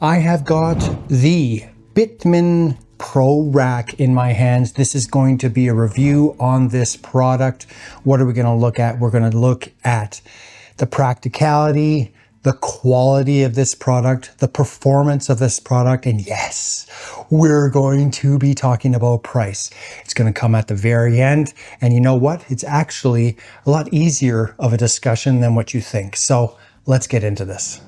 I have got the Bitman Rack in my hands. This is going to be a review on this product. What are we going to look at? We're going to look at the practicality, the quality of this product, the performance of this product, and yes, we're going to be talking about price. It's going to come at the very end, and you know what? It's actually a lot easier of a discussion than what you think. So let's get into this.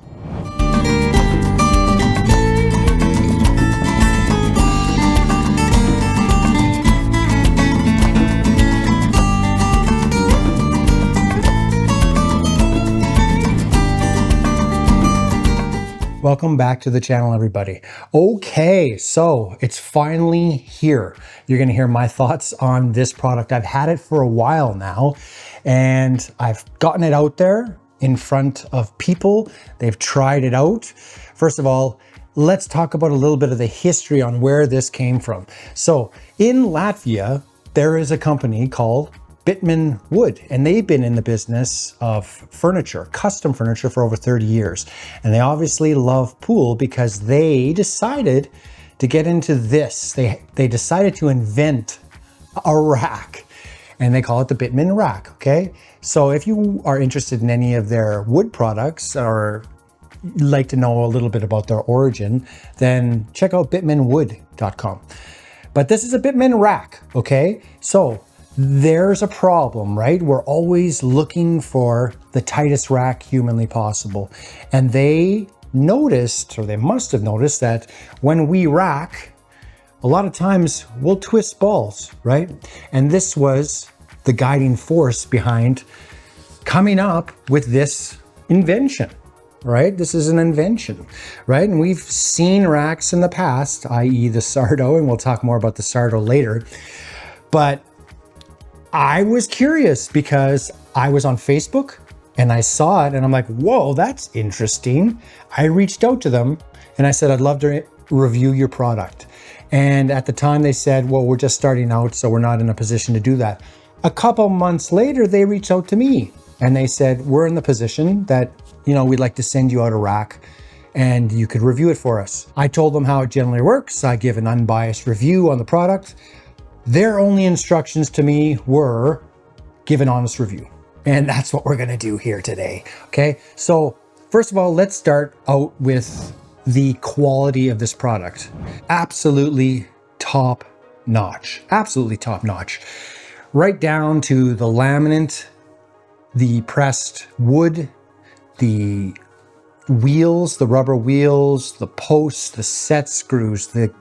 Welcome back to the channel, everybody. Okay, so it's finally here. You're gonna hear my thoughts on this product. I've had it for a while now, and I've gotten it out there in front of people. They've tried it out. First of all, let's talk about a little bit of the history on where this came from. So in Latvia, there is a company called Bitman Wood, and they've been in the business of furniture, custom furniture, for over 30 years. And they obviously love pool because they decided to get into this. They decided to invent a rack, and they call it the Bitman Rack, okay? So if you are interested in any of their wood products or like to know a little bit about their origin, then check out bitmanwood.com. But this is a Bitman Rack, okay? So there's a problem, right? We're always looking for the tightest rack humanly possible. And they noticed, or they must have noticed, that when we rack, a lot of times we'll twist balls, right? And this was the guiding force behind coming up with this invention, right? This is an invention, right? And we've seen racks in the past, i.e. the Sardo, and we'll talk more about the Sardo later. But I was curious because I was on Facebook and I saw it and I'm like, whoa, that's interesting. I reached out to them and I said, I'd love to review your product. And at the time they said, well, we're just starting out, so we're not in a position to do that. A couple months later, they reached out to me and they said, we're in the position that, you know, we'd like to send you out a rack and you could review it for us. I told them how it generally works. I give an unbiased review on the product. Their only instructions to me were give an honest review. And that's what we're gonna do here today, okay? So first of all, let's start out with the quality of this product. Absolutely top notch, absolutely top notch. Right down to the laminate, the pressed wood, the wheels, the rubber wheels, the posts, the set screws, the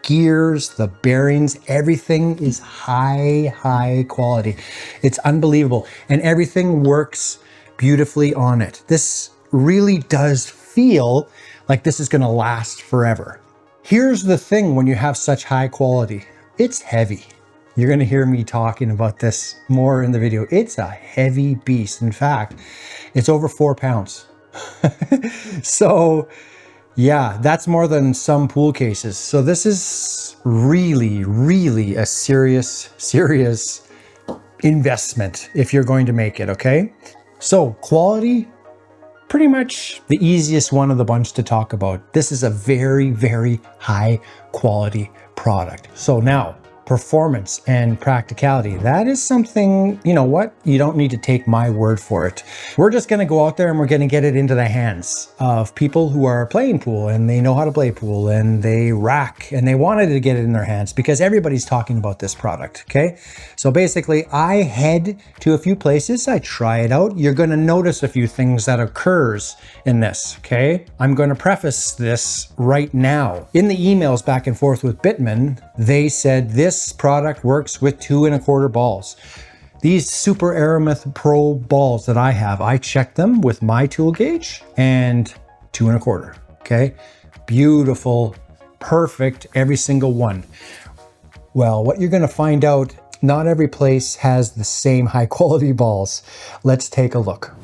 gears, the bearings, everything is high quality. It's unbelievable. And everything works beautifully on it. This really does feel like this is going to last forever. Here's the thing when you have such high quality, it's heavy. You're going to hear me talking about this more in the video. It's a heavy beast. In fact, it's over 4 pounds. So yeah, that's more than some pool cases. So this is really a serious investment if you're going to make it, okay? So quality, pretty much the easiest one of the bunch to talk about. This is a very high quality product. So now, performance and practicality. That is something, you know what? You don't need to take my word for it. We're just gonna go out there and we're gonna get it into the hands of people who are playing pool and they know how to play pool and they rack and they wanted to get it in their hands because everybody's talking about this product, okay? So basically I head to a few places, I try it out. You're gonna notice a few things that occurs in this, okay? I'm gonna preface this right now. In the emails back and forth with Bitman, they said this product works with 2 1/4 balls. These Super Aramith Pro balls that I have, I checked them with my tool gauge and 2 1/4, okay? Beautiful, perfect, every single one. Well, what you're gonna find out, not every place has the same high quality balls. Let's take a look.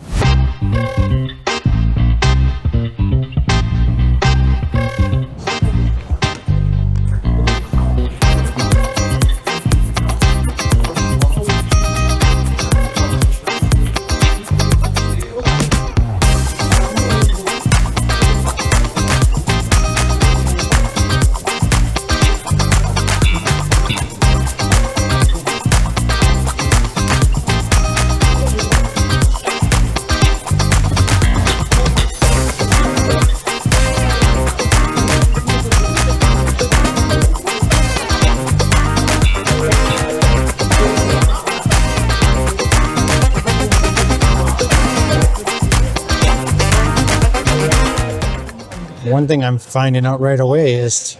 One thing I'm finding out right away is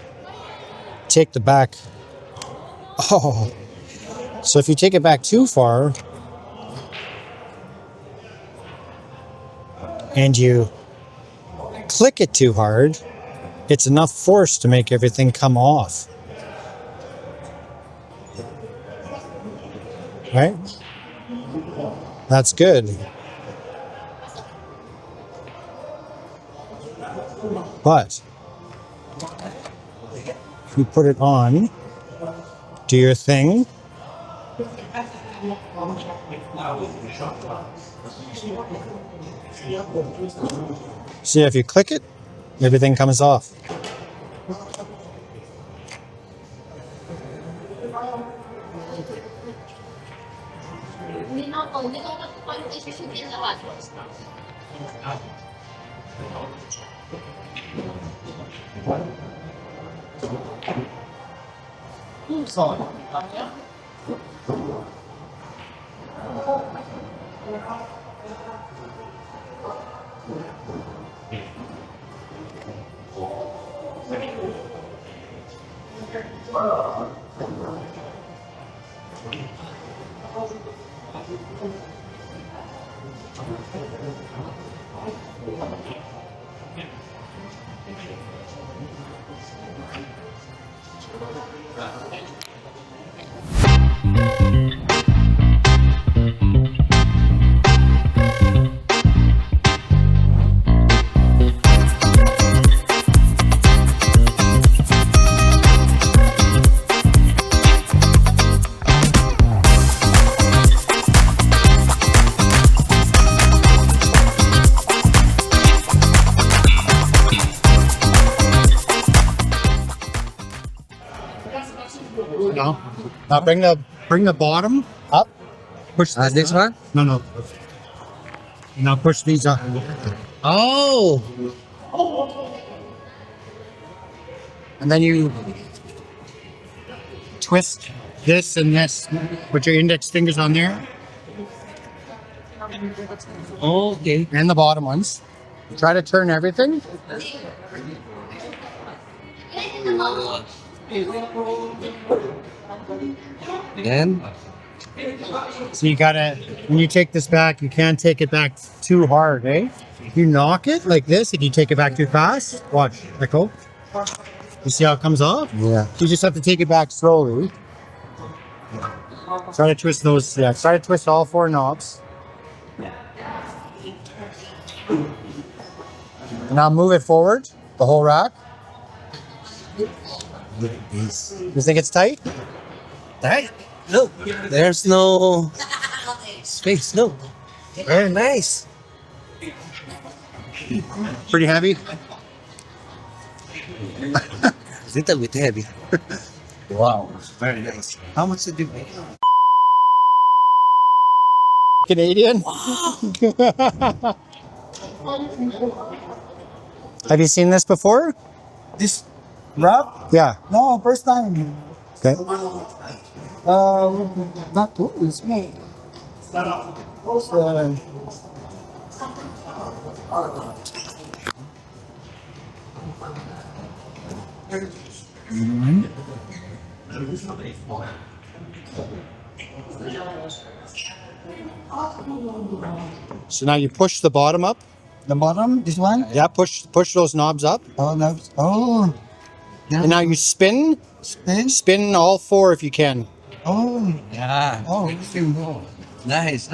take the back. Oh, so if you take it back too far and you click it too hard, it's enough force to make everything come off. Right? That's good. But if you put it on, do your thing. See, if you click it, everything comes off. No. Now bring the bottom up. Push This one? No. Now push these up. Oh! And then you twist this and this. Put your index fingers on there. Okay. And the bottom ones. Try to turn everything. Then? So you gotta, when you take this back, you can't take it back too hard, eh? You knock it like this. If you take it back too fast, watch, let go. You see how it comes off? Yeah. You just have to take it back slowly. Try to twist those, try to twist all 4 knobs. And now move it forward, the whole rack. You think it's tight? Right? Look, there's no space. Look. Very nice. Pretty heavy? Little bit heavy. Wow. Very nice. How much did you pay? Canadian? Have you seen this before? This rap? Yeah. No, first time. Okay. Not too. It's me. So now you push the bottom up. The bottom, this one. Yeah, push those knobs up. Oh, no. Oh. And now you spin. Spin. Spin all 4 if you can. Oh. Yeah. Oh. Nice.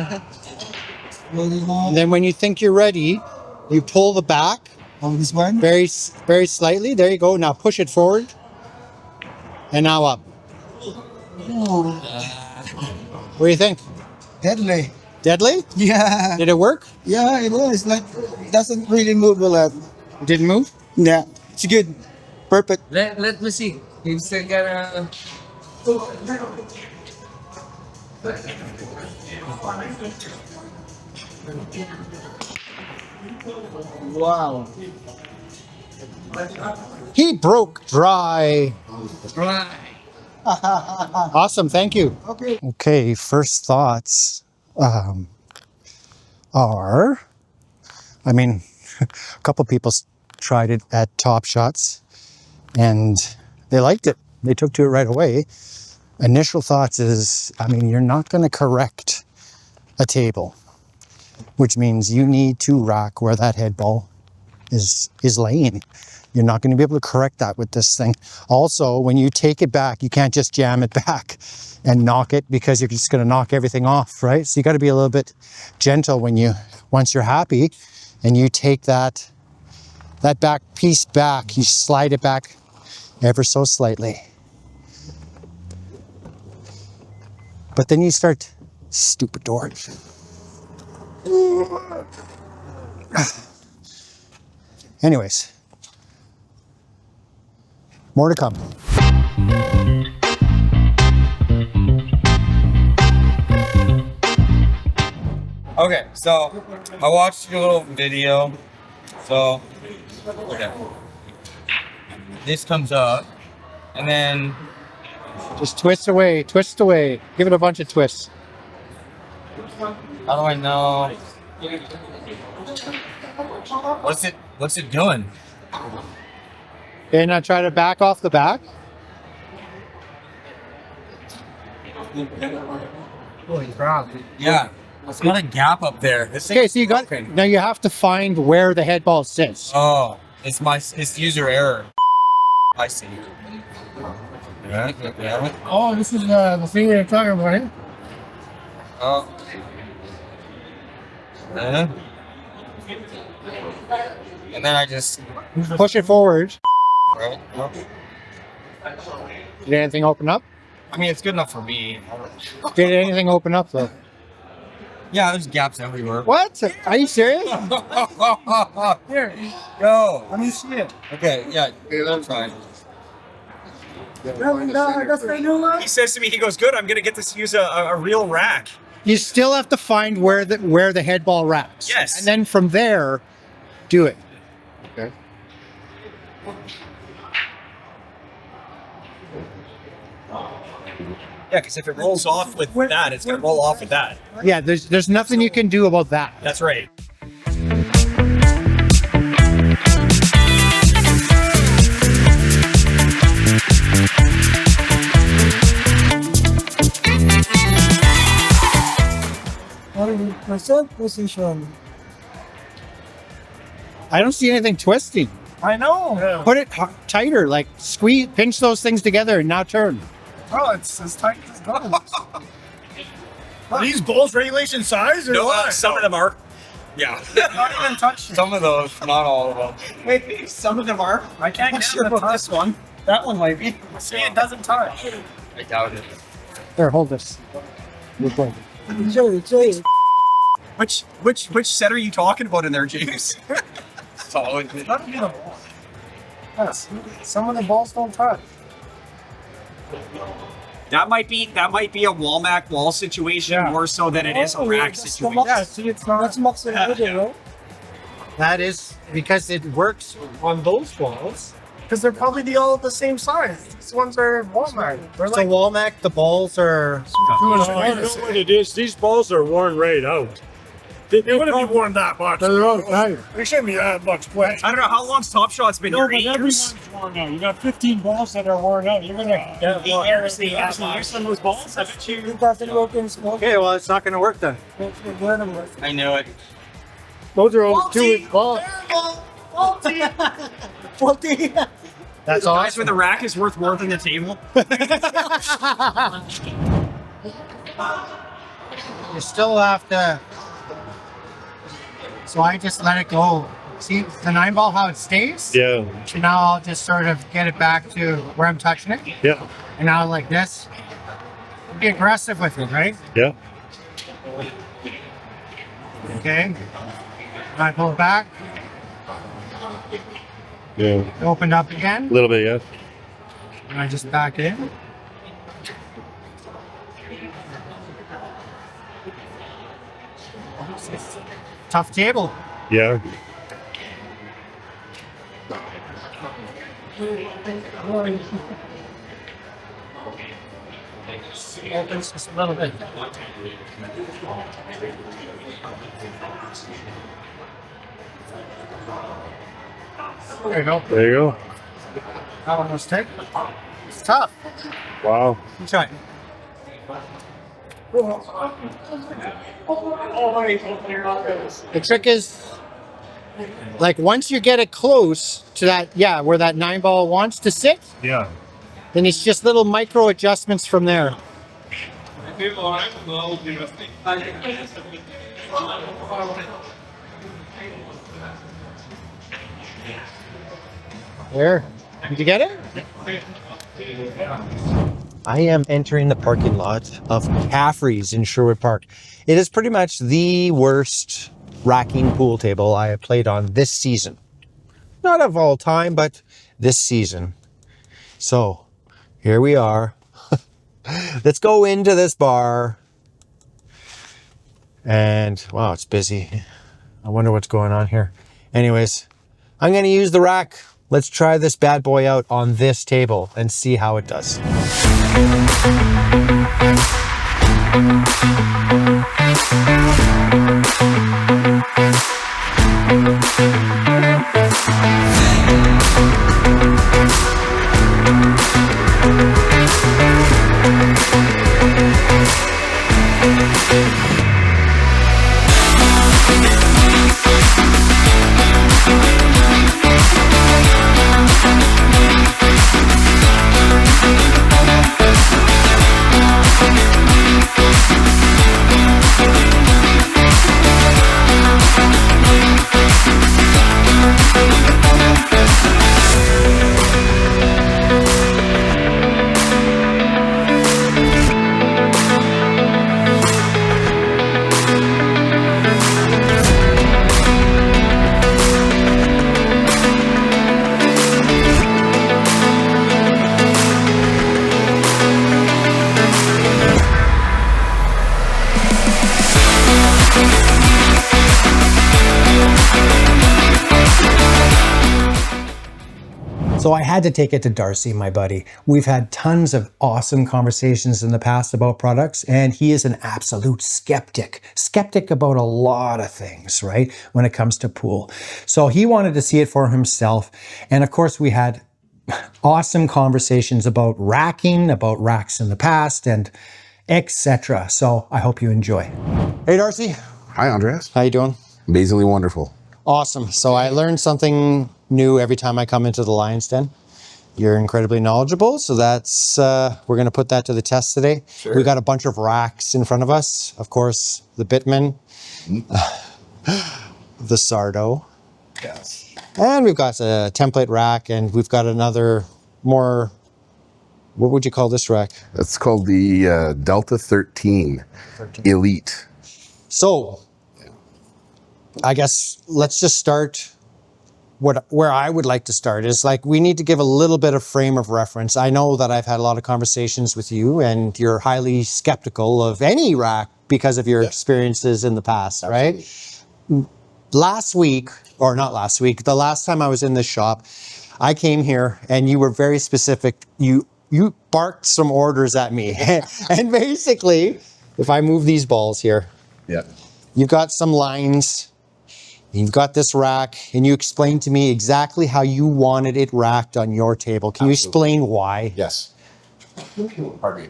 And then when you think you're ready, you pull the back Oh, this one. very slightly. There you go. Now push it forward. And now up. Oh. What do you think? Deadly. Deadly? Yeah. Did it work? Yeah, it was like it doesn't really move a lot. It didn't move? Yeah, it's good. Perfect. Let me see. He's still gonna. Wow. He broke dry. Right. Awesome. Thank you. Okay. Okay. First thoughts are, I mean, a couple people tried it at Top Shots and they liked it. They took to it right away. Initial thoughts is, I mean, you're not going to correct a table, which means you need to rack where that head ball is laying. You're not going to be able to correct that with this thing. Also, when you take it back, you can't just jam it back and knock it, because you're just going to knock everything off, right? So you got to be a little bit gentle once you're happy and you take that back piece back, you slide it back ever so slightly. But then you start, stupid door. Anyways, more to come. Okay, so I watched your little video. So, okay. This comes up, and then Just twist away, give it a bunch of twists. how do I know? What's it doing? And now try to back off the back. Holy crap. Yeah. It's got a gap up there. This Okay, thing's so you got, broken. now you have to find where the head ball sits. Oh, it's user error. I see. Yeah. Oh, this is the thing you're talking about, eh? Oh. And then I just Push it forward. right. Oh. Did anything open up? I mean, it's good enough for me. Did anything open up though? Yeah, there's gaps everywhere. What? Are you serious? Here, go. Let me see it. Okay, yeah, that's fine. He says to me, he goes, good, I'm going to get to use a real rack. You still have to find where the head ball wraps. Yes. And then from there, do it. Okay. Yeah, because if it rolls off with that, it's going to roll off with that. Yeah, there's nothing you can do about that. That's right. Position. I don't see anything twisting. I know. Put it tighter, like squeeze, pinch those things together and now turn. Oh, it's as tight as it goes. Are these balls regulation size? Or no, some of them are. Yeah. Not even touch it. Some of those, not all of them. Maybe some of them are. I can't get Sure them to about touch. this one. That one might be. See, it doesn't touch. I doubt it. Here, hold this. Which set are you talking about in there, James? Solid. Yes. Some of the balls don't touch. That might be a Walmart wall situation more so than it is a rack situation. Yeah, see, it's not. That's much right? That is because it works on those balls. Because they're probably all the same size. These ones are Walmart. They're So Walmart, the balls are. I know what it is. These balls are worn right out. They wouldn't be worn that much. They shouldn't be that much flesh. I don't know how long's Top Shot's been No, here. but 8 years. everyone's worn out. You got 15 balls that are worn out. You're gonna get 8 years. They actually use some of those balls. I bet you. Okay, well, it's not going to work then. I knew it. those are only 2 balls. That's Guys, awesome. when the rack is worth more than the table. You still have to. So I just let it go. See the 9 ball, how it stays? Yeah, So now I'll just sort of get it back to where I'm touching it. yeah, And now like this. Be aggressive with it, right? yeah. Okay. I pull it back. Yeah, Open up again. a little bit, yeah. And I just back it in. Tough table. Yeah. Opens just a little bit. There you go. There you go. That one was tight. It's tough. Wow. Try. The trick is, like, once you get it close to that, yeah, where that 9-ball wants to sit, Yeah. then it's just little micro adjustments from there. There. Did you get it? I am entering the parking lot of Caffrey's in Sherwood Park. It is pretty much the worst racking pool table I have played on this season. Not of all time, but this season. So, here we are. Let's go into this bar. And, wow, it's busy. I wonder what's going on here. Anyways, I'm going to use the rack. Let's try this bad boy out on this table and see how it does. So I had to take it to Darcy, my buddy. We've had tons of awesome conversations in the past about products, and he is an absolute skeptic. Skeptic about a lot of things, right? When it comes to pool. So he wanted to see it for himself. And of course, we had awesome conversations about racking, about racks in the past, and etc. So I hope you enjoy. Hey, Darcy. Hi, Andreas. How you doing? Amazingly wonderful. Awesome. So I learned something new every time I come into the Lion's Den. You're incredibly knowledgeable, so that's we're going to put that to the test today. Sure. We've got a bunch of racks in front of us. Of course, the Bitman, the Sardo, Yes. and we've got a template rack, and we've got another more. What would you call this rack? That's called the Delta 13 Elite. So, I guess let's just start. Where I would like to start is, like, we need to give a little bit of frame of reference. I know that I've had a lot of conversations with you, and you're highly skeptical of any rack because of your experiences in the past, right? Last week, or not last week, the last time I was in this shop, I came here and you were very specific. You barked some orders at me. And basically, if I move these balls here, Yeah. you've got some lines. You've got this rack, and you explained to me exactly how you wanted it racked on your table. Can you explain why? Yes. Pardon me.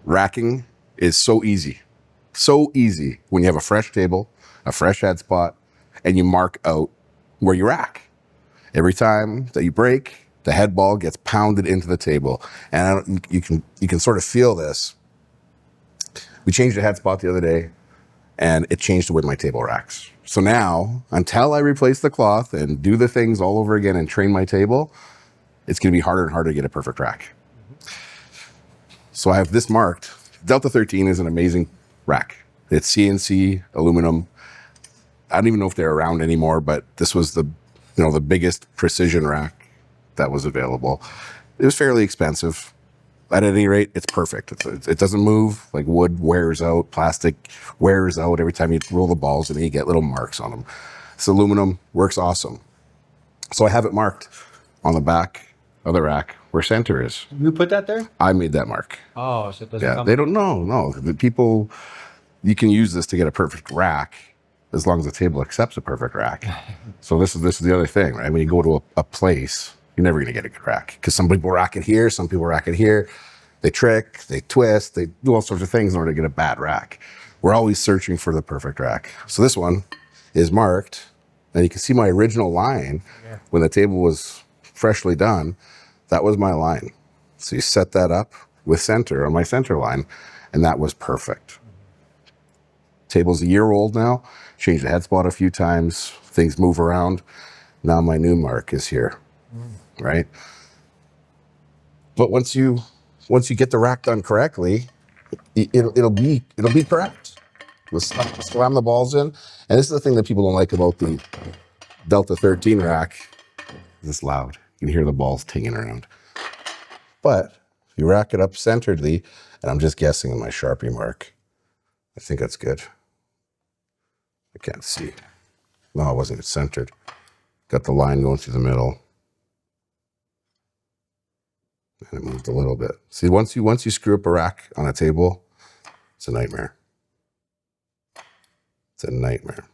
Racking is so easy. So easy when you have a fresh table, a fresh head spot, and you mark out where you rack. Every time that you break, the head ball gets pounded into the table. And you can sort of feel this. We changed the head spot the other day, and it changed the way my table racks. So now, until I replace the cloth and do the things all over again and train my table, it's going to be harder and harder to get a perfect rack. So I have this marked. Delta 13 is an amazing rack. It's CNC, aluminum. I don't even know if they're around anymore, but this was the biggest precision rack that was available. It was fairly expensive. At any rate, it's perfect. It doesn't move. Like, wood wears out, plastic wears out every time you roll the balls, and you get little marks on them. This aluminum works awesome. So I have it marked on the back of the rack where center is. You put that there? I made that mark. Oh, so it doesn't Yeah, come. they don't know. No, the people, you can use this to get a perfect rack, as long as the table accepts a perfect rack. So this is the other thing, right? When you go to a place, you're never going to get a good rack because some people rack it here, some people rack it here. They trick, they twist, they do all sorts of things in order to get a bad rack. We're always searching for the perfect rack. So this one is marked, and you can see my original line when the table was freshly done. That was my line. So you set that up with center on my center line, and that was perfect. Table's a year old now. Changed the head spot a few times. Things move around. Now my new mark is here, right? But once you get the rack done correctly, it'll be correct. We'll slam the balls in, and this is the thing that people don't like about the Delta 13 rack. It's loud. You can hear the balls tinging around. But if you rack it up centeredly, and I'm just guessing in my Sharpie mark, I think that's good. I can't see. No, it wasn't centered. Got the line going through the middle. And it moved a little bit. See, once you screw up a rack on a table, it's a nightmare. It's a nightmare.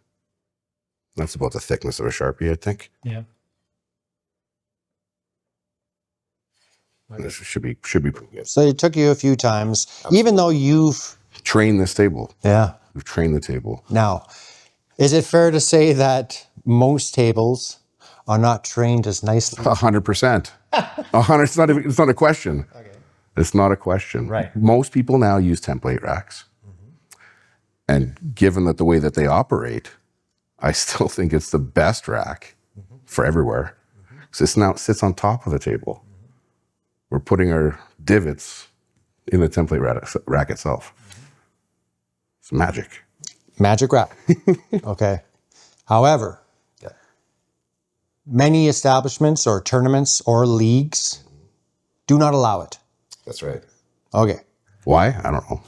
That's about the thickness of a Sharpie, I think. Yeah. This should be pretty good. So it took you a few times, even though you've Train this table. yeah. We've trained the table. Now, is it fair to say that most tables are not trained as nicely? 100%. 100. It's not a question. Okay. It's not a question. Right. Most people now use template racks. And given that the way that they operate, I still think it's the best rack for everywhere. Because it sits on top of the table. We're putting our divots in the template rack itself. It's magic. Magic rack. Okay. However, many establishments or tournaments or leagues do not allow it. That's right. Okay. Why? I don't know.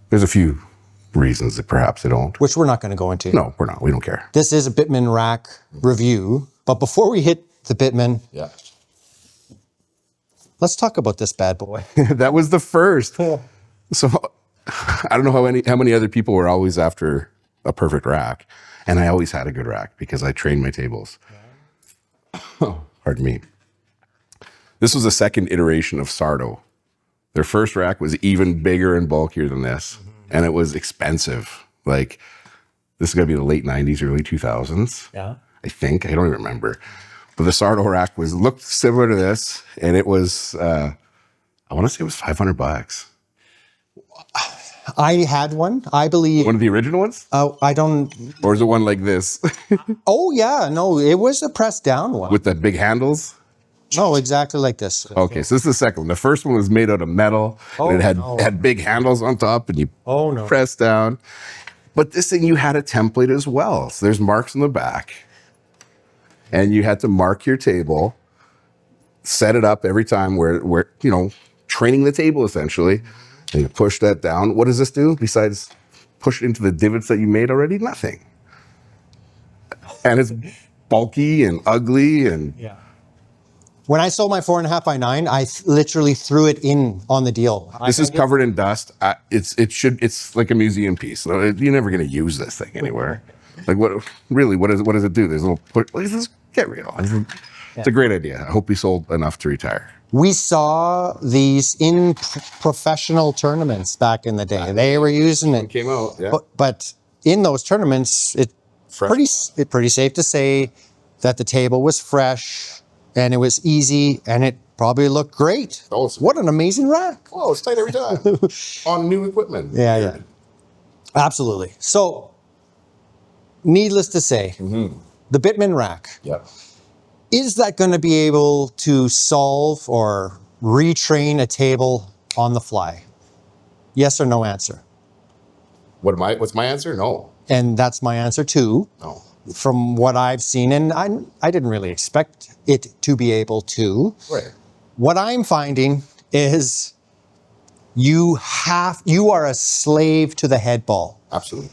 There's a few reasons that perhaps they don't. Which we're not going to go into. No, we're not. We don't care. This is a Bitman Rack review. But before we hit the Bitman, Yeah. let's talk about this bad boy. That was the first. So I don't know how many other people were always after a perfect rack. And I always had a good rack because I trained my tables. Pardon me. This was the second iteration of Sardo. Their first rack was even bigger and bulkier than this. And it was expensive. Like, this is going to be the late 90s, early 2000s. Yeah. I think. I don't even remember. But the Sardo rack looked similar to this. And it was, I want to say it was $500. I had one, I believe. One of the original ones? I don't. Or is it one like this? Oh, yeah. No, it was a pressed down one. With the big handles? No, exactly like this. Okay, so this is the second one. The first one was made out of metal. And it had big handles on top, and you press down. But this thing, you had a template as well. So there's marks on the back. And you had to mark your table, set it up every time where training the table essentially. And you push that down. What does this do besides push it into the divots that you made already? Nothing. And it's bulky and ugly and When I sold my 4.5 by 9, I literally threw it in on the deal. this is covered in dust. It's like a museum piece. You're never going to use this thing anywhere. Like what does it do? There's a little get real. It's a great idea. I hope we sold enough to retire. We saw these in professional tournaments back in the day. They were using it. Came out, yeah. But in those tournaments, it's pretty safe to say that the table was fresh and it was easy and it probably looked great. Oh, what an amazing rack. Oh, it's tight every time. On new equipment. Yeah. Absolutely. So, needless to say, the Bitman Rack. Yeah. Is that going to be able to solve or retrain a table on the fly? Yes or no answer? What's my answer? No. And that's my answer too. No. From what I've seen, and I didn't really expect it to be able to. Right. What I'm finding is you are a slave to the head ball. Absolutely.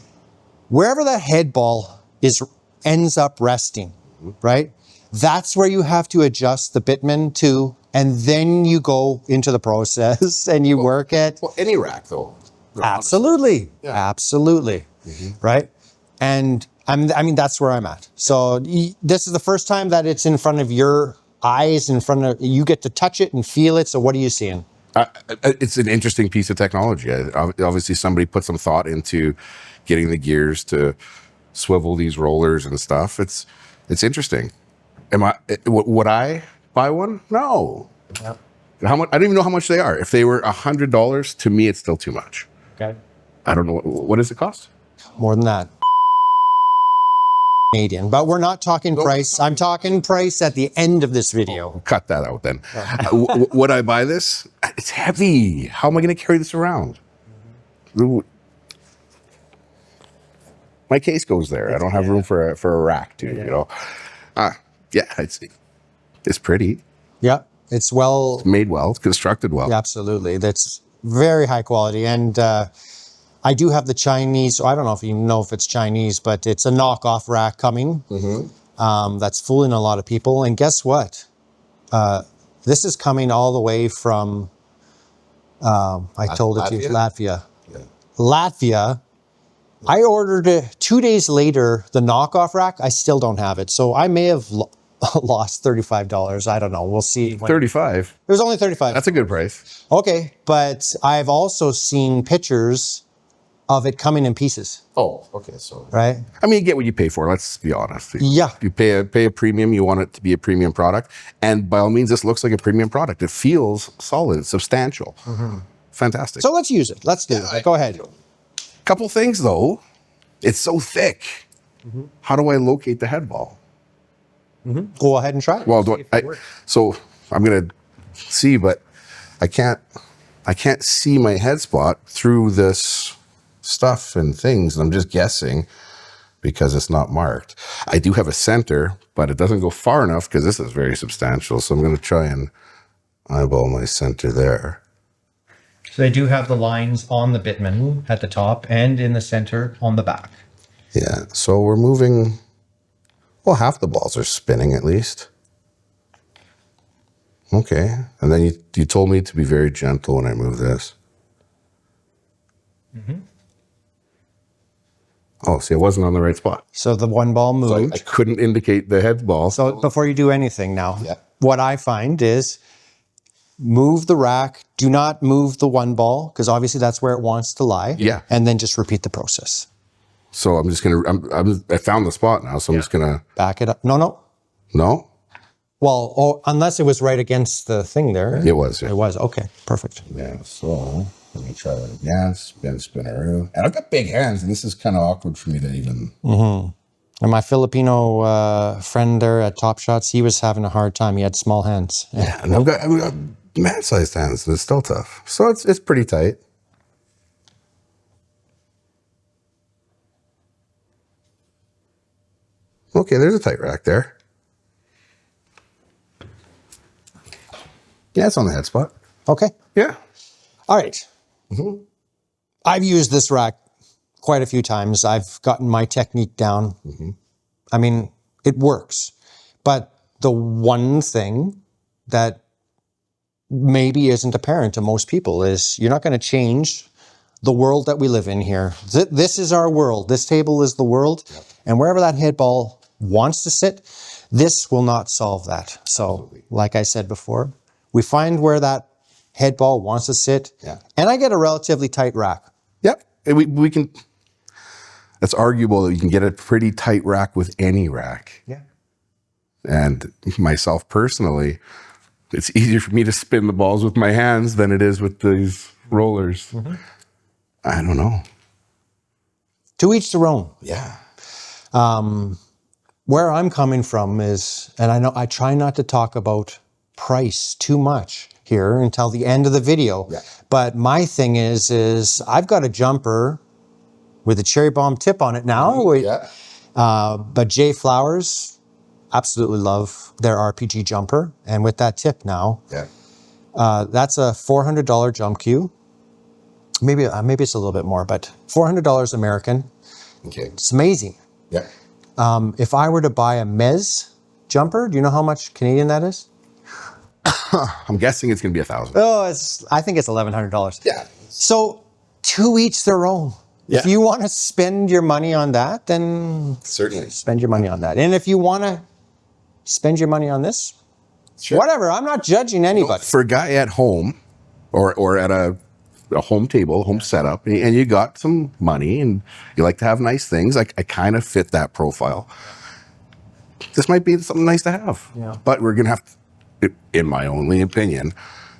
Wherever that head ball ends up resting, right? That's where you have to adjust the Bitman to, and then you go into the process and you work it. Well, any rack though. Absolutely. Yeah. Absolutely. Right? And I mean, that's where I'm at. So this is the first time that it's in front of your eyes, in front of, you get to touch it and feel it. So what are you seeing? It's an interesting piece of technology. Obviously, somebody put some thought into getting the gears to swivel these rollers and stuff. It's interesting. Would I buy one? No. Yep. How much? I don't even know how much they are. If they were $100, to me, it's still too much. Okay. I don't know what does it cost. More than that. Canadian, but we're not talking price. I'm talking price at the end of this video. Cut that out then. Would I buy this? It's heavy. How am I going to carry this around? My case goes there. I don't have room for a rack too. You know. Yeah, it's pretty. Yeah, it's well It's made well. It's constructed well. Yeah, absolutely. That's very high quality. And I do have the Chinese, I don't know if you know if it's Chinese, but it's a knockoff rack coming. That's fooling a lot of people. And guess what? This is coming all the way from, I told it to you, Latvia. Yeah. Latvia. I ordered it 2 days later, the knockoff rack. I still don't have it. So I may have lost $35. I don't know. We'll see. 35. It was only 35. That's a good price. Okay, but I've also seen pictures of it coming in pieces, Oh, okay. So, right? I mean, you get what you pay for. Let's be honest. Yeah. You pay a premium. You want it to be a premium product, and by all means, this looks like a premium product. It feels solid, substantial, fantastic. So let's use it. Let's do it. Go ahead. Couple things though. It's so thick. How do I locate the head ball? Go ahead and try it. Well, so I'm gonna see, but I can't see my head spot through this stuff and things, and I'm just guessing because it's not marked. I do have a center, but it doesn't go far enough because this is very substantial. So I'm gonna try and eyeball my center there. So they do have the lines on the Bitman at the top and in the center on the back. Yeah, so we're moving, well, half the balls are spinning at least. Okay, and then you told me to be very gentle when I move this. Oh, see, I wasn't on the right spot. So the one ball moved. I couldn't indicate the head ball. So before you do anything now, what I find is move the rack. Do not move the one ball because obviously that's where it wants to lie. Yeah. And then just repeat the process. So I'm just gonna. I found the spot now, so I'm just gonna Back it up. No. No, Well, unless it was right against the thing there. it was. It was. Okay, perfect. Yeah. So let me try that again. Spinaroo. And I've got big hands, and this is kind of awkward for me to even. And my Filipino friend there at Top Shots, he was having a hard time. He had small hands. Yeah, and I've got man-sized hands, and it's still tough. So it's pretty tight. Okay, there's a tight rack there. Yeah, it's on the head spot. Okay. Yeah. All right. I've used this rack quite a few times. I've gotten my technique down. I mean, it works. But the one thing that maybe isn't apparent to most people is you're not going to change the world that we live in here. This is our world. This table is the world. And wherever that head ball wants to sit, this will not solve that. So, like I said before, we find where that head ball wants to sit. And I get a relatively tight rack. Yep. And we can. It's arguable that you can get a pretty tight rack with any rack. Yeah. And myself personally, it's easier for me to spin the balls with my hands than it is with these rollers. I don't know. To each their own. Yeah. Where I'm coming from is, and I know I try not to talk about price too much here until the end of the video. But my thing is I've got a jumper with a cherry bomb tip on it now. But Jay Flowers, absolutely love their RPG jumper. And with that tip now, that's a $400 jump cue. Maybe it's a little bit more, but $400 American. Okay. It's amazing. Yeah. If I were to buy a Mez jumper, do you know how much Canadian that is? I'm guessing it's going to be $1,000. Oh, I think it's $1,100. Yeah. So to each their own. If you want to spend your money on that, then Certainly. spend your money on that. And if you want to spend your money on this, whatever. I'm not judging anybody. For a guy at home or at a home table, home setup, and you got some money and you like to have nice things, I kind of fit that profile. This might be something nice to have. Yeah. But we're going to have to, in my only opinion,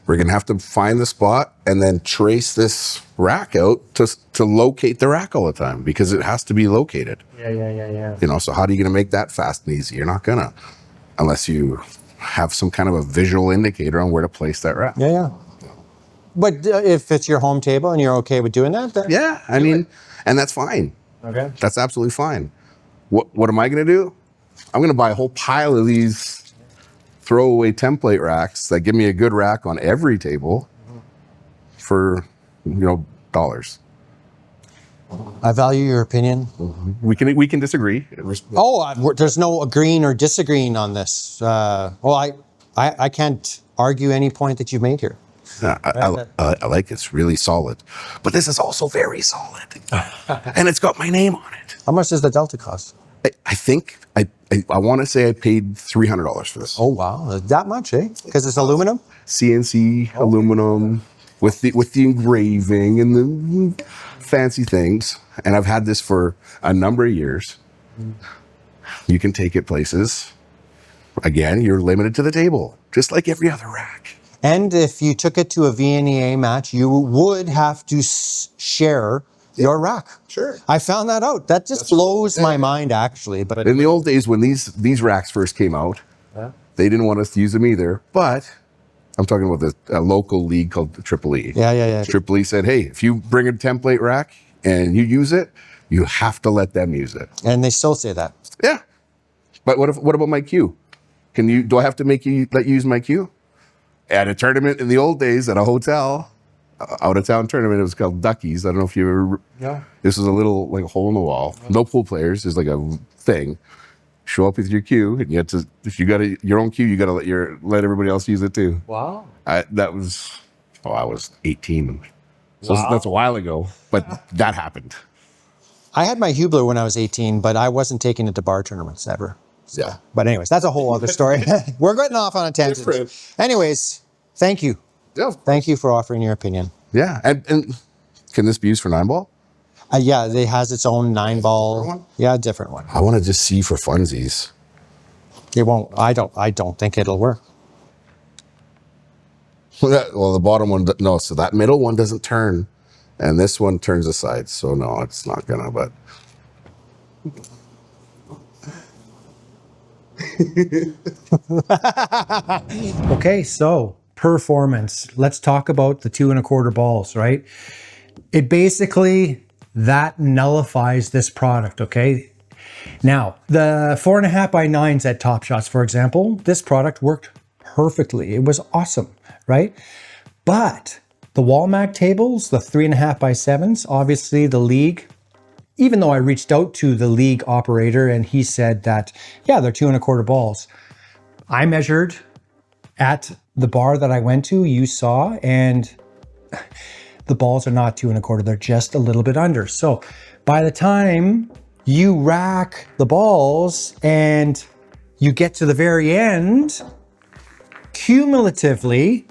we're going to have to find the spot and then trace this rack out to locate the rack all the time, because it has to be located. Yeah. You know, so how are you going to make that fast and easy? You're not going to, unless you have some kind of a visual indicator on where to place that rack. Yeah. But if it's your home table and you're okay with doing that, then Yeah, I mean, and that's fine. okay. That's absolutely fine. What am I going to do? I'm going to buy a whole pile of these throwaway template racks that give me a good rack on every table for, dollars. I value your opinion. We can disagree. There's no agreeing or disagreeing on this. I can't argue any point that you've made here. I like it's really solid, but this is also very solid, and it's got my name on it. How much does the Delta cost? I think I want to say I paid $300 for this. Oh wow, that much, eh? Because it's aluminum. CNC aluminum with the engraving and the fancy things, and I've had this for a number of years. You can take it places. Again, you're limited to the table, just like every other rack. And if you took it to a VNEA match, you would have to share your rack. Sure. I found that out. That just blows my mind, actually. But In the old days, when these racks first came out, they didn't want us to use them either. But I'm talking about a local league called the Triple E. Yeah. Triple E said, hey, if you bring a template rack and you use it, you have to let them use it. And they still say that. Yeah. But what about my cue? Do I have to let you use my cue? At a tournament in the old days at a hotel, out of town tournament, it was called Duckies. I don't know if you ever. Yeah. This was a little like a hole in the wall. No pool players. There's like a thing. Show up with your cue, and you have to. If you got your own cue, you got to let everybody else use it too. Wow. I was 18. So that's a while ago, but that happened. I had my Hubler when I was 18, but I wasn't taking it to bar tournaments ever. Yeah. But anyways, that's a whole other story. We're getting off on a tangent. Different. Anyways, thank you. Yeah. Thank you for offering your opinion. Yeah. And can this be used for 9-ball? Yeah, it has its own 9-ball. Different one? Yeah, different one. I want to just see for funsies. It won't. I don't think it'll work. Well, the bottom one, no. So that middle one doesn't turn, and this one turns aside. So no, it's not gonna. But Okay, so performance. Let's talk about the 2 1/4 balls, right? It basically, that nullifies this product, okay? Now, the 4.5 by 9s at Top Shots, for example, this product worked perfectly. It was awesome, right? But the wall mag tables, the 3.5 by 7s, obviously the league, even though I reached out to the league operator and he said that, yeah, they're 2 1/4 balls. I measured at the bar that I went to, you saw, and the balls are not 2 1/4. They're just a little bit under. So by the time you rack the balls and you get to the very end, cumulatively,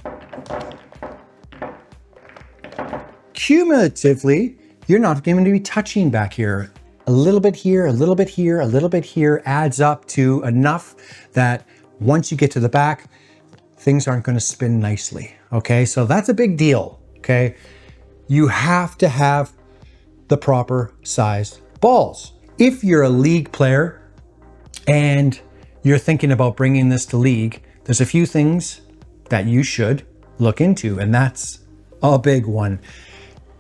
you're not going to be touching back here. A little bit here, a little bit here, a little bit here adds up to enough that once you get to the back, things aren't going to spin nicely. Okay, so that's a big deal. Okay, you have to have the proper size balls. If you're a league player and you're thinking about bringing this to league, there's a few things that you should look into, and that's a big one.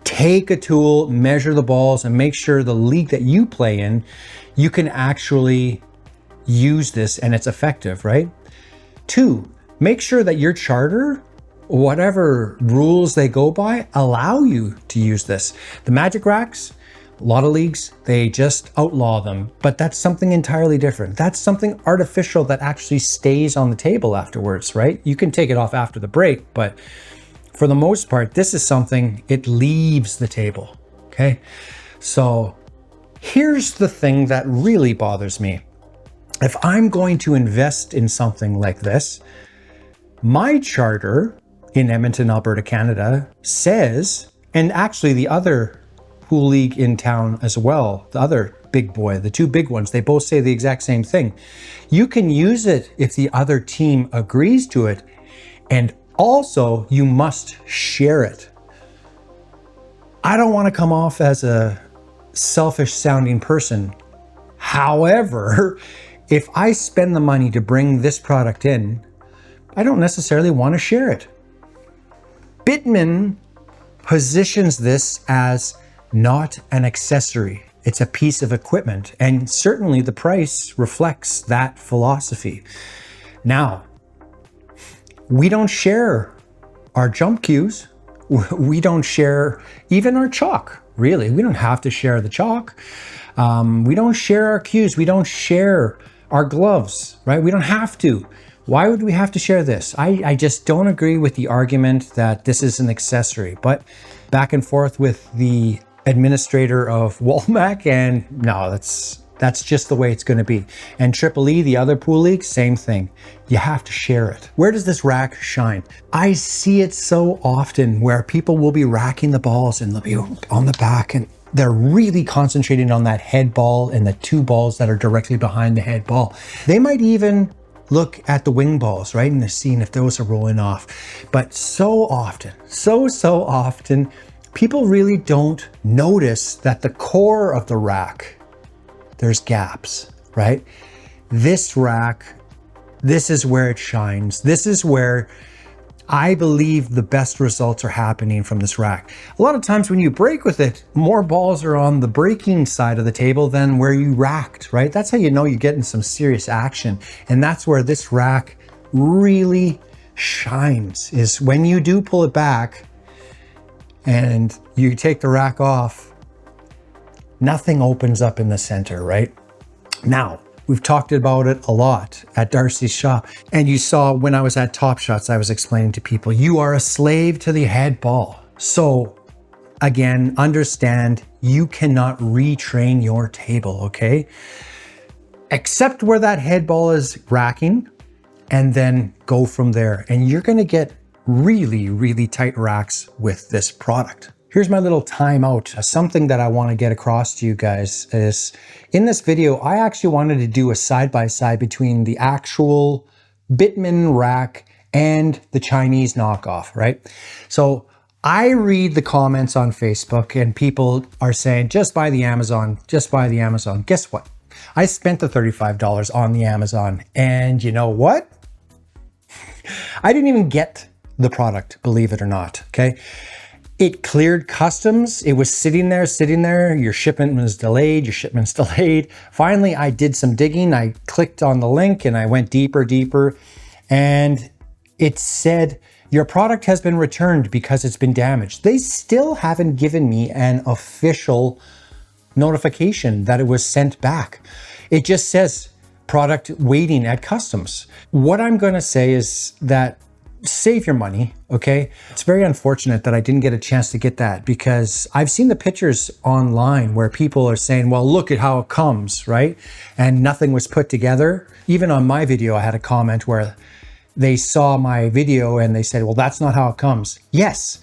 Take a tool, measure the balls, and make sure the league that you play in, you can actually use this and it's effective, right? 2, make sure that your charter, whatever rules they go by, allow you to use this. The Magic Racks, a lot of leagues, they just outlaw them, but that's something entirely different. That's something artificial that actually stays on the table afterwards, right? You can take it off after the break, but for the most part, this is something, it leaves the table, okay? So here's the thing that really bothers me. If I'm going to invest in something like this, my charter in Edmonton, Alberta, Canada says, and actually the other pool league in town as well, the other big boy, the two big ones, they both say the exact same thing. You can use it if the other team agrees to it, and also you must share it. I don't want to come off as a selfish sounding person. However, if I spend the money to bring this product in, I don't necessarily want to share it. Bitman positions this as not an accessory. It's a piece of equipment, and certainly the price reflects that philosophy. Now, we don't share our jump cues. We don't share even our chalk, really. We don't have to share the chalk. We don't share our cues. We don't share our gloves, right? We don't have to. Why would we have to share this? I just don't agree with the argument that this is an accessory, but back and forth with the administrator of Walmac, and no, that's just the way it's going to be. And Triple E, the other pool league, same thing. You have to share it. Where does this rack shine? I see it so often where people will be racking the balls and they'll be on the back, and they're really concentrating on that head ball and the two balls that are directly behind the head ball. They might even look at the wing balls, right? And they're seeing if those are rolling off. But so often, so often, people really don't notice that the core of the rack, there's gaps, right? This rack, this is where it shines. This is where I believe the best results are happening from this rack. A lot of times when you break with it, more balls are on the breaking side of the table than where you racked, right? That's how you know you're getting some serious action. And that's where this rack really shines, is when you do pull it back and you take the rack off, nothing opens up in the center, right? Now, we've talked about it a lot at Darcy's shop. And you saw when I was at Top Shots, I was explaining to people, you are a slave to the head ball. So again, understand you cannot retrain your table, okay? Except where that head ball is racking, and then go from there. And you're gonna get really tight racks with this product. Here's my little timeout. Something that I want to get across to you guys is, in this video, I actually wanted to do a side-by-side between the actual Bitman Rack and the Chinese knockoff, right? So I read the comments on Facebook and people are saying, just buy the Amazon, just buy the Amazon. Guess what? I spent the $35 on the Amazon, and you know what? I didn't even get the product, believe it or not, okay? It cleared customs. It was sitting there. Your shipment was delayed. Your shipment's delayed. Finally, I did some digging. I clicked on the link and I went deeper. And it said, your product has been returned because it's been damaged. They still haven't given me an official notification that it was sent back. It just says product waiting at customs. What I'm going to say is that save your money, okay? It's very unfortunate that I didn't get a chance to get that, because I've seen the pictures online where people are saying, well, look at how it comes, right? And nothing was put together. Even on my video, I had a comment where they saw my video and they said, well, that's not how it comes. Yes,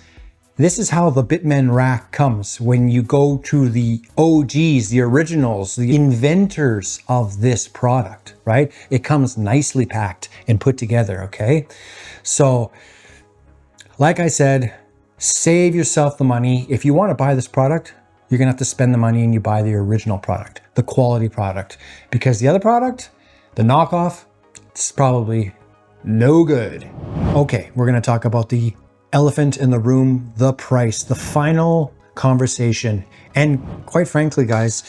this is how the Bitman Rack comes. When you go to the OGs, the originals, the inventors of this product, right? It comes nicely packed and put together, okay? So, like I said, save yourself the money. If you want to buy this product, you're gonna have to spend the money and you buy the original product, the quality product, because the other product, the knockoff, it's probably no good. Okay, we're gonna talk about the elephant in the room, the price, the final conversation. And quite frankly, guys,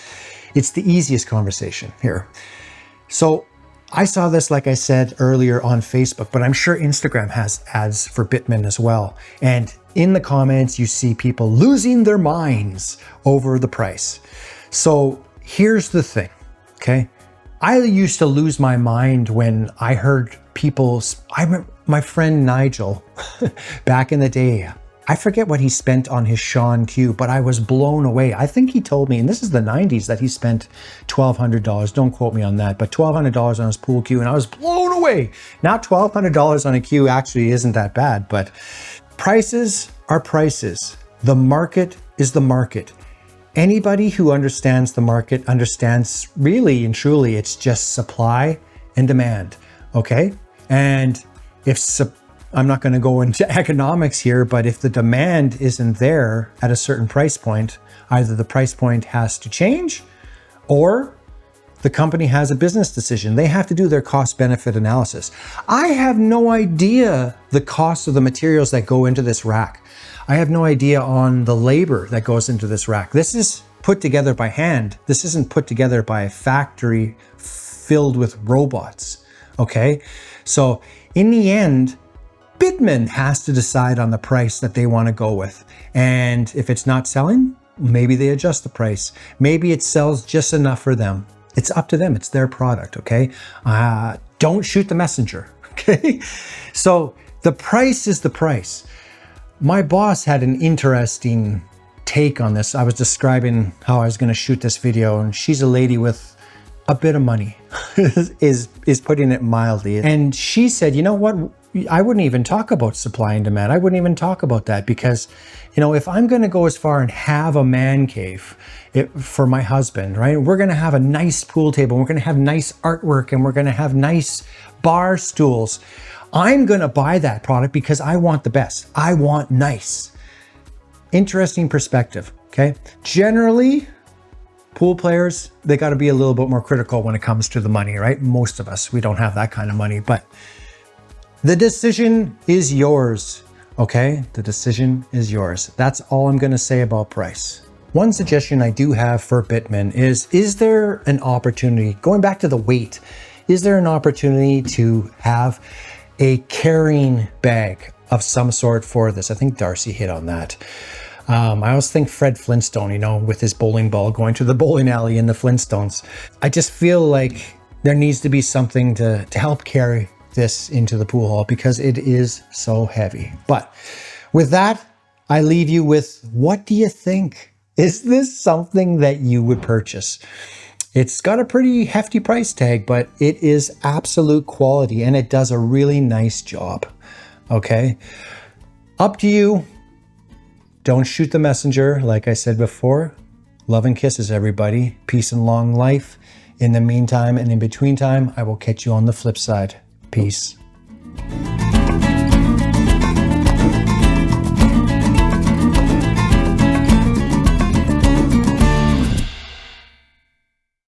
it's the easiest conversation here. So I saw this, like I said earlier, on Facebook, but I'm sure Instagram has ads for Bitman as well. And in the comments, you see people losing their minds over the price. So here's the thing, okay? I used to lose my mind when I heard people, I remember my friend Nigel, back in the day, I forget what he spent on his Sean cue, but I was blown away. I think he told me, and this is the 90s, that he spent $1,200. Don't quote me on that, but $1,200 on his pool cue, and I was blown away. Now $1,200 on a cue actually isn't that bad, but prices are prices. The market is the market. Anybody who understands the market understands really and truly it's just supply and demand, okay? And I'm not going to go into economics here, but if the demand isn't there at a certain price point, either the price point has to change or the company has a business decision. They have to do their cost benefit analysis. I have no idea the cost of the materials that go into this rack. I have no idea on the labor that goes into this rack. This is put together by hand. This isn't put together by a factory filled with robots, okay? So in the end, Bitman has to decide on the price that they want to go with. And if it's not selling, maybe they adjust the price. Maybe it sells just enough for them. It's up to them. It's their product, okay? Don't shoot the messenger, okay? So the price is the price. My boss had an interesting take on this. I was describing how I was going to shoot this video, and she's a lady with a bit of money, is putting it mildly. And she said, you know what? I wouldn't even talk about supply and demand. I wouldn't even talk about that because, you know, if I'm going to go as far and have a man cave for my husband, right? We're going to have a nice pool table. We're going to have nice artwork and we're going to have nice bar stools. I'm going to buy that product because I want the best. I want nice. Interesting perspective, okay? Generally, pool players, they got to be a little bit more critical when it comes to the money, right? Most of us, we don't have that kind of money, but the decision is yours, okay? The decision is yours. That's all I'm going to say about price. One suggestion I do have for Bitman is there an opportunity, going back to the weight, is there an opportunity to have a carrying bag of some sort for this? I think Darcy hit on that. I always think Fred Flintstone, you know, with his bowling ball going to the bowling alley in the Flintstones. I just feel like there needs to be something to help carry this into the pool hall because it is so heavy. But with that, I leave you with, what do you think? Is this something that you would purchase? It's got a pretty hefty price tag, but it is absolute quality and it does a really nice job. Okay, up to you. Don't shoot the messenger. Like I said before, love and kisses, everybody. Peace and long life. In the meantime and in between time, I will catch you on the flip side. Peace.